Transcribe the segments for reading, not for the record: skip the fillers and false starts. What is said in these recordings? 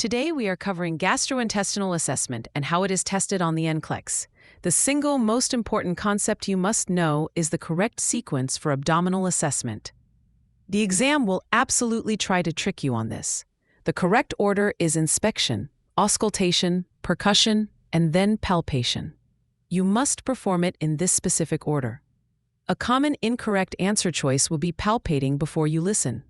Today we are covering gastrointestinal assessment and how it is tested on the NCLEX. The single most important concept you must know is the correct sequence for abdominal assessment. The exam will absolutely try to trick you on this. The correct order is inspection, auscultation, percussion, and then palpation. You must perform it in this specific order. A common incorrect answer choice will be palpating before you listen.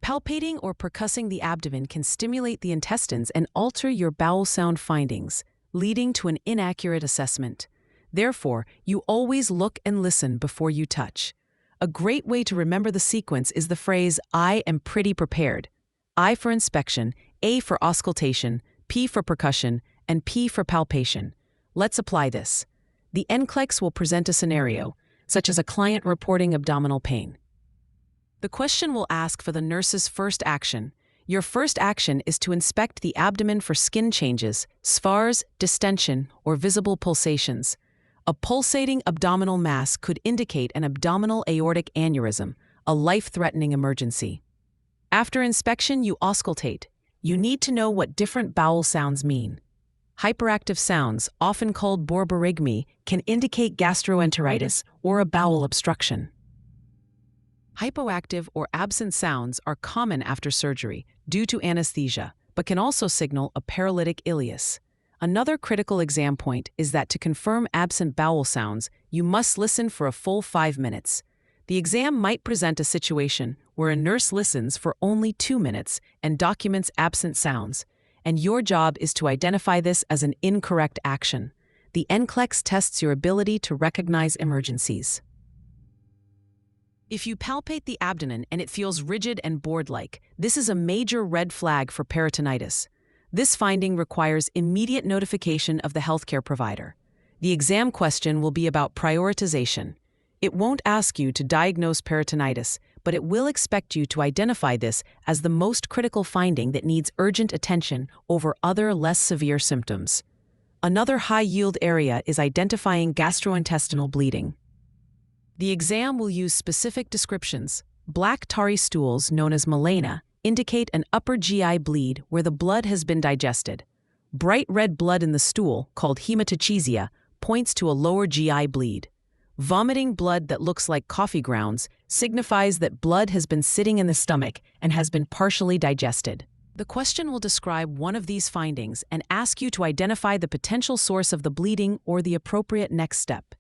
Palpating or percussing the abdomen can stimulate the intestines and alter your bowel sound findings, leading to an inaccurate assessment. Therefore, you always look and listen before you touch. A great way to remember the sequence is the phrase, "I am pretty prepared." I for inspection, A for auscultation, P for percussion, and P for palpation. Let's apply this. The NCLEX will present a scenario, such as a client reporting abdominal pain. The question will ask for the nurse's first action. Your first action is to inspect the abdomen for skin changes, scars, distension, or visible pulsations. A pulsating abdominal mass could indicate an abdominal aortic aneurysm, a life-threatening emergency. After inspection, you auscultate. You need to know what different bowel sounds mean. Hyperactive sounds, often called borborygmi, can indicate gastroenteritis or a bowel obstruction. Hypoactive or absent sounds are common after surgery due to anesthesia, but can also signal a paralytic ileus. Another critical exam point is that to confirm absent bowel sounds, you must listen for a full 5 minutes. The exam might present a situation where a nurse listens for only 2 minutes and documents absent sounds, and your job is to identify this as an incorrect action. The NCLEX tests your ability to recognize emergencies. If you palpate the abdomen and it feels rigid and board-like, this is a major red flag for peritonitis. This finding requires immediate notification of the healthcare provider. The exam question will be about prioritization. It won't ask you to diagnose peritonitis, but it will expect you to identify this as the most critical finding that needs urgent attention over other less severe symptoms. Another high-yield area is identifying gastrointestinal bleeding. The exam will use specific descriptions. Black tarry stools, known as melena, indicate an upper GI bleed where the blood has been digested. Bright red blood in the stool, called hematochezia, points to a lower GI bleed. Vomiting blood that looks like coffee grounds signifies that blood has been sitting in the stomach and has been partially digested. The question will describe one of these findings and ask you to identify the potential source of the bleeding or the appropriate next step.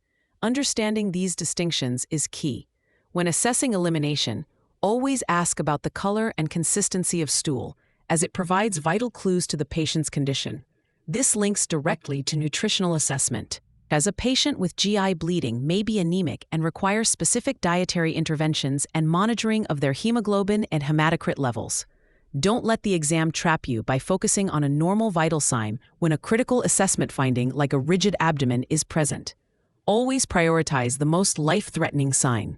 Understanding these distinctions is key. When assessing elimination, always ask about the color and consistency of stool, as it provides vital clues to the patient's condition. This links directly to nutritional assessment, as a patient with GI bleeding may be anemic and require specific dietary interventions and monitoring of their hemoglobin and hematocrit levels. Don't let the exam trap you by focusing on a normal vital sign when a critical assessment finding like a rigid abdomen is present. Always prioritize the most life-threatening sign.